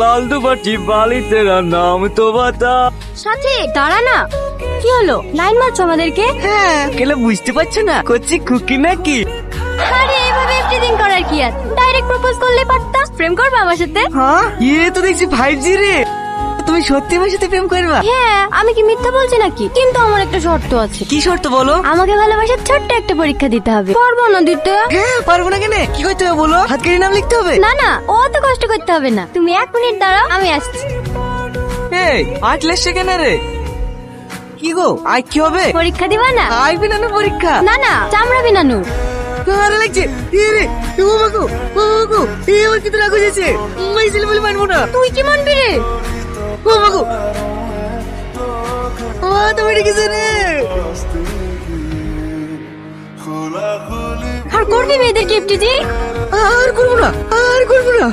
লাল দুপাটি বালি তেরা নাম তো বাতা। সাথে দাঁড়া না, কি হলো? লাইন মারছো আমাদেরকে? হ্যাঁ, কেলে বুঝতে পারছো না করছি খুকি নাকি? আরে এভাবে এভরিথিং করার কি আছে? ডাইরেক্ট প্রপোজ করলে পারতা। প্রেম করবে আমার সাথে? হ্যাঁ, তো দেখছি 5G রে। তুমি সত্যি আমার সাথে প্রেম করবা? হ্যাঁ, আমি কি মিথ্যা বলছি নাকি? কিন্তু আমার একটা শর্ত আছে। কি শর্ত বলো? আমাকে ভালোবাসার ছোট্ট একটা পরীক্ষা দিতে হবে। পারবো না দিতে? হ্যাঁ, পারবো না কেন? কি করতে হবে বলো? হাত কেটে নাম লিখতে হবে? না না, অত কষ্ট করতে হবে না। তুমি 1 মিনিট দাঁড়াও, আমি আসছি। এই আটলে সেখানে রে। কি গো, আই কি হবে? পরীক্ষা দিবা না? আই বিনানো পরীক্ষা? না না, চামড়া বিনানু। ভালো লাগছে। রে ও বাগো, আমার কি তো রাগ হয়েছে। মই ছেলে বলে মানবো না। তুই কি মানবি রে? ও বাগো, ও তুমি রেখেছে রে। আর করবি মেয়েদের গিফট জি? আর করবো না।